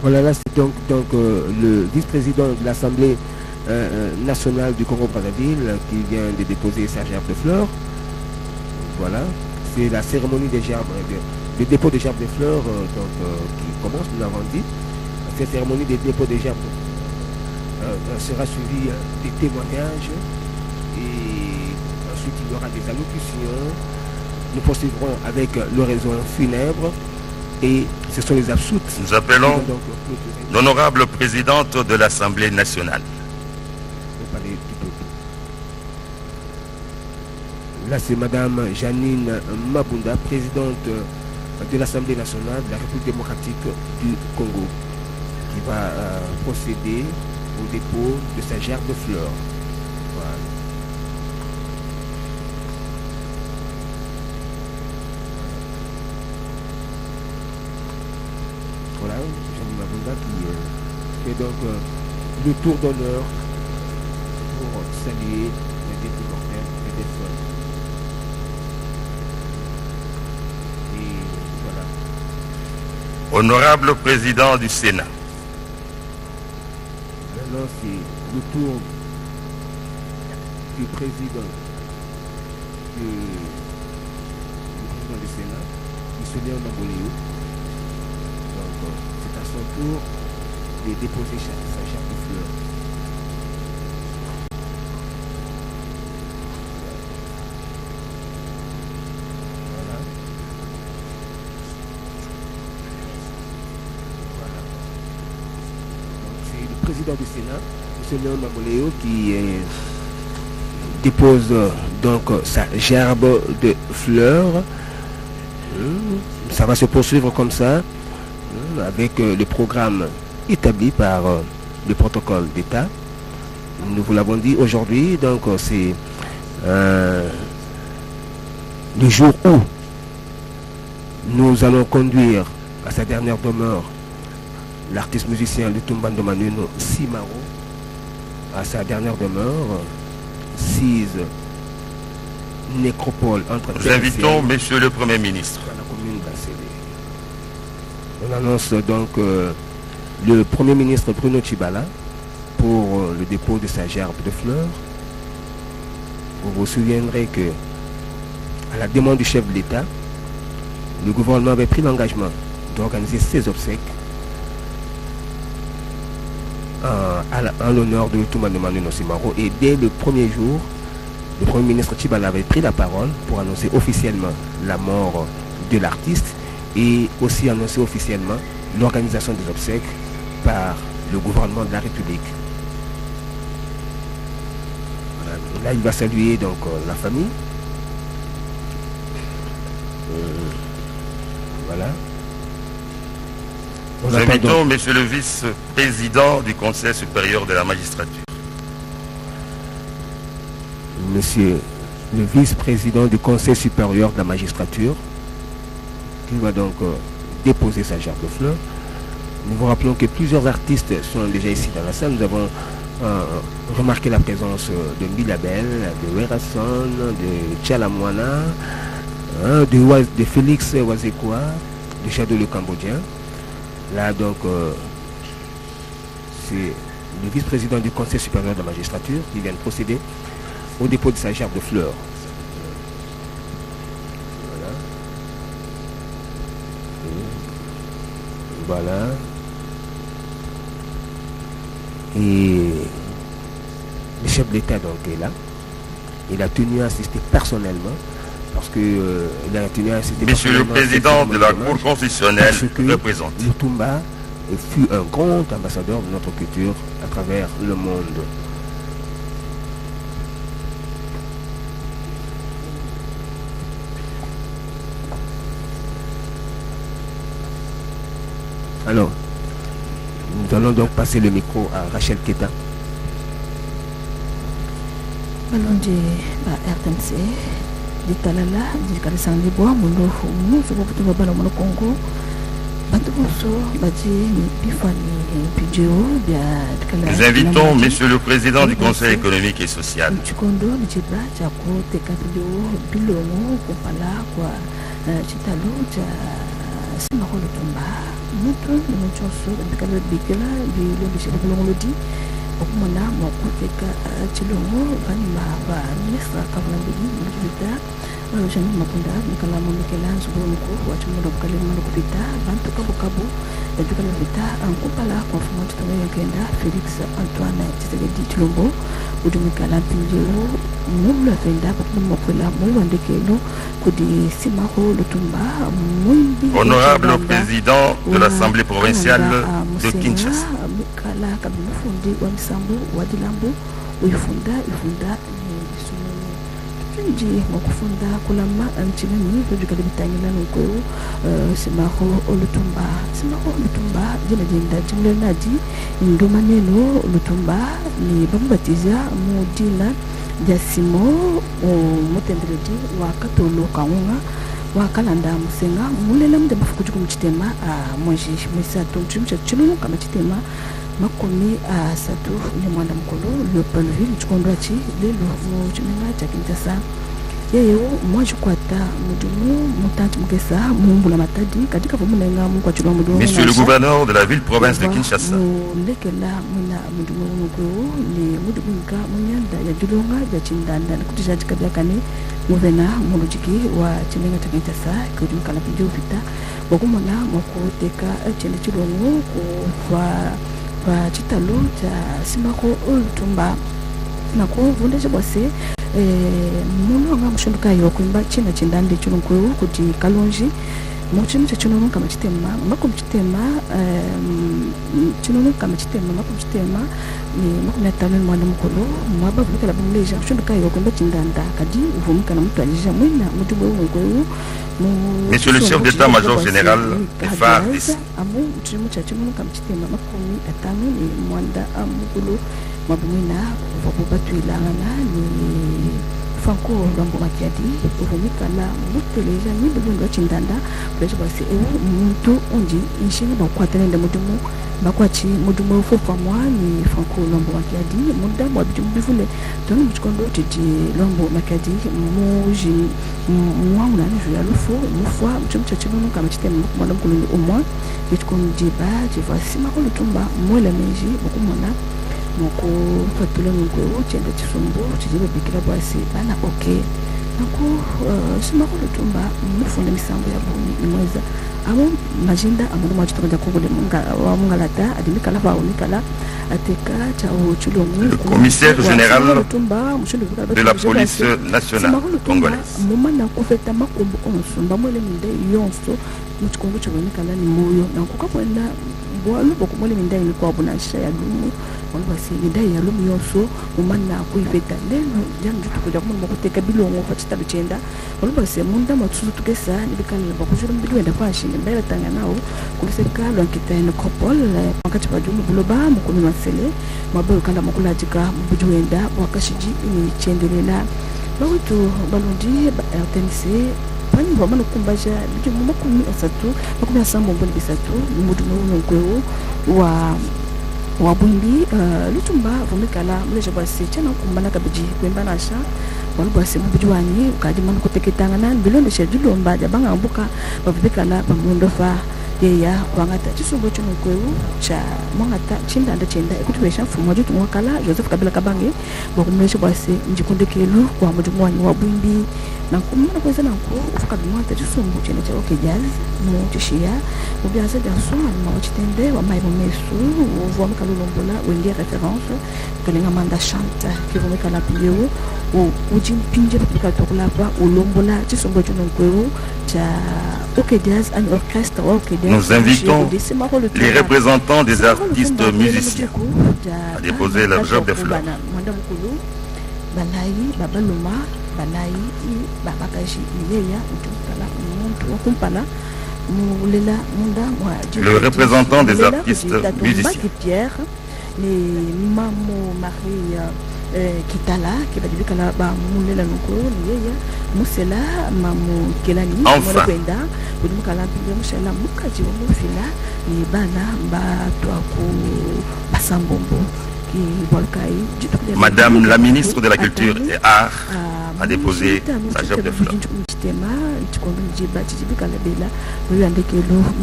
Voilà, là c'est donc le vice-président de l'Assemblée nationale du Congo-Brazzaville qui vient de déposer sa gerbe de fleurs. Voilà, c'est la cérémonie des gerbes, le dépôt des gerbes de fleurs qui commence, nous l'avons dit. Cette cérémonie des dépôts des gerbes sera suivie des témoignages et ensuite il y aura des allocutions. Nous poursuivrons avec l'oraison funèbre. Et ce sont les absoutes. Nous appelons l'honorable présidente de l'Assemblée nationale. Là, c'est Madame Janine Mabunda, présidente de l'Assemblée nationale de la République démocratique du Congo, qui va procéder au dépôt de sa gerbe de fleurs. Voilà. Voilà, Janine Mabunda qui fait donc le tour d'honneur pour saluer les défunts mortels et défunts. Et voilà. Honorable président du Sénat. Maintenant, c'est le tour du président du Sénat, M. Léon Mamboléo. Donc, c'est à son tour de déposer sa gerbe de fleurs. Voilà. Voilà. Donc, c'est le président du Sénat, M. Léon Mamboléo, qui dépose donc sa gerbe de fleurs. Ça va se poursuivre comme ça, avec le programme établi par le protocole d'État. Nous vous l'avons dit aujourd'hui, donc c'est le jour où nous allons conduire à sa dernière demeure l'artiste musicien Lutumba Ndomanuno Simaro, à sa dernière demeure, 6 nécropole entre Nous invitons Monsieur le Premier ministre. Dans la commune d'Assélé. On annonce donc le Premier ministre Bruno Tshibala pour le dépôt de sa gerbe de fleurs. Vous vous souviendrez que, à la demande du chef de l'État, le gouvernement avait pris l'engagement d'organiser ses obsèques en l'honneur de Lutumba Ndomanuno Simaro. Et dès le premier jour, le Premier ministre Tshibala avait pris la parole pour annoncer officiellement la mort de l'artiste et aussi annoncer officiellement l'organisation des obsèques par le gouvernement de la République. Voilà. Là, il va saluer donc la famille. Voilà. Nous invitons Monsieur le vice-président du Conseil supérieur de la magistrature. Monsieur le vice-président du Conseil supérieur de la magistrature, qui va donc déposer sa gerbe de fleurs. Nous vous rappelons que plusieurs artistes sont déjà ici dans la salle. Nous avons remarqué la présence de Milabel, de Werason, de Tchalamwana, de Félix Wazekwa, de Shadow le Cambodgien. Là donc, c'est le vice-président du Conseil supérieur de la magistrature qui vient de procéder au dépôt de sa gerbe de fleurs. Voilà. Voilà. Et le chef de l'État donc est là. Il a tenu à assister personnellement parce que il a tenu à assister. Monsieur le président de la Cour constitutionnelle représente. Lutumba fut un grand ambassadeur de notre culture à travers le monde. Alors, nous allons donc passer le micro à Rachel Keta. Allons du RTNC, di talala di kalisang libo mundo muso ko puto babalo mo Congo bantu muso baji ni bifani video bia kala. Nous invitons Monsieur le Président du Conseil économique et social chikondo ni chiba cha ko te kapilo bilongo ko pala kwa chitalo cha sima ko lutumba mutu ni choso bikala bikala bilo bishaka bilongo lodi okumona moko teka chilongo bani ba ministre kabula bidi mulita jani makunda nikala momekela zubonu ko wachimundo bukale mano kupita bantu kabukabu edukala vita ankupala konfirmant tane yagenda Félix Antoine Tshisekedi Tshilombo udumikala pinjero mulu afenda bakumokwela mulu andekelo kudi simako lutumba mwimbi. Honorable Président de l'Assemblée provinciale de Kinshasa, kala kabimufundi wa misambu wa dilambu uyifunda nji mokufunda kulama nchini kujukali bitangila nukweu simako olutumba jina jinda jimle nadi nduma neno olutumba ni bambatiza mudina jasimo mutendredi wakatolo kaunga wakalanda musenga mulela mde bafukuju kumchitema mwenji mwisa tumchumcha chilunu kama chitema makomi satu ni mwanda mkolo Leopoldville chikondwachi lelo muchimenga cha Kinshasa yeyo mwaji kwata mudumu mutanti mukesa mumbula matadi katika fomunenga mukwa chilwa mudumu. Monsieur le gouverneur de la ville province de Kinshasa, lekela muna mudumu mukwe ni mudumu ka munyanda ya julonga ya chindanda kutisha chikabyakane muvena mulujiki wa chimenga cha Kinshasa kudumu kala pinjo vita wakumona mokoteka chende chilongo kwa chitalo cha simako olutumba nako vundesha bose muno nga mushondoka yo kuimba china chindande chulunkweu kuti kalonji muchimu cha chinono kama chitema makom chitema chinono kama chitema makom chitema ni makom yatano mwana mukolo mwaba vukala bumleja mushondoka yo kuimba chindanda kadi uvumika na mtu alija mwina mtu mwe mkweu. Monsieur le chef d'état-major général FARDC, amu chimu cha chinono kama chitema makomi atano ni mwanda mukolo mabumina vabubatu ilangana ni Franco Lombo Makiadi uvumikala muteleja ni bundo chindanda plejo basi muntu onji inshini bakwatende mudumu bakwachi mudumu fofa mwa ni Franco Lombo Makiadi muda mwa bijumu bivule tonu mchikondo tiji Lombo Makiadi muji mwana ni juya lufu mufwa mchumcha chinono kama chitema mwana mkuluni umwa yitikono jiba jiva sima kulutumba mwela meji bukumona moko fatula ngweo chenda chisumbu chijibe bikira bwasi bana okay nako sima kulutumba mufunda misambo ya buni imweza abo majinda amundu mwachitonda kugule wa mungalata adimikala ba unikala ateka cha uchulongu. Le commissaire général de la police nationale congolaise, mumana kufeta makombo onsumba mwele minde yonso muchikongo chabonikala ni moyo nakukapwenda bwalu bokumwele minde ni kwa bunasha ya lumu basi midai ya lumu yonso umana kuiveta leno jangu tukuja kumu mokuteka bilongo fatita luchenda basi munda matsuzu tukesa nibikala bakujuru mbilu enda fashi mbele tanga nao kuliseka lwankita nekopol pakati pajumu buloba mukumi masele mabayo kala mukulatika mbujuenda wakashiji ni chendelela bawitu balundi tenisi pani bamana kumbaja bijumu makumi asatu makumi asambo mboni bisatu mudumu nkweo wa bwimbi lutumba vumikala mleja basi chana kumbana kabiji kwemba nasha walubasi mbujuani ukadi manu kuteketangana bilondo shedulomba jabanga ambuka bavubikala bamundofa yeya wangata chisumbo chono kweu cha mwangata chindanda chenda ekutubesha mfumo jutu mwakala Joseph Kabila Kabange bakumlesha basi njikundekelu kwa mujumwani wa bwimbi na kumana kweza nanko ufuka bimwata chisumbo chene cha okejaz mu tishia ubyaza jasoma na wachitende wa maibo mesu uvomeka lulombola wengia reference tolenga manda chante kivomeka la pileu ujimpinje pika tokulapa ulombola chisumbo chono kweu cha okejaz an orchestre okejaz. Nous invitons les représentants des artistes musiciens à déposer leur job de fleurs. Balayi babaluma balayi babakaji ileya utukala umuntu wakumpala mulela munda mwa le représentant des artistes musiciens Pierre ni Mamo Marie kitala kibadilika ba mulela noko niyeya musela mamu kelani enfin kwenda udimukala pili mushala mukaji mufila ni bana ba twaku basambombo ki bolkai. Madame la ministre de la Culture et Arts a déposé sa gerbe de fleurs.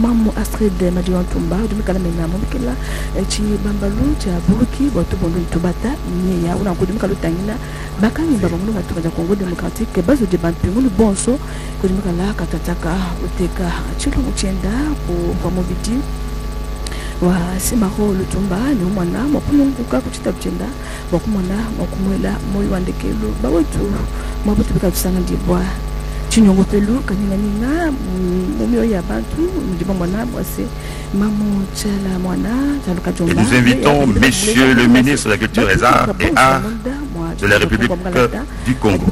Mamu Astrid Madiwantumba udimukala mena mumkela chi bambalu cha buruki boto bondo tubata ni ya una kudimukala tangina bakani baba munu batukaja Congo démocratique bazo de bantu lu bonso kudimukala katataka uteka chilo muchenda kwa mobiti wa simako lutumba ni umwana makulunguka kuchita kuchenda bakumwana makumwela moyo wandekelo bawetu mabutu bikatusanga ndibwa chinyongo pelu kanina nina mumio ya bantu mdiba mwana bwase mamu chala mwana taluka jomba. Et nous invitons monsieur le ministre de la Culture et des Arts de la République du Congo.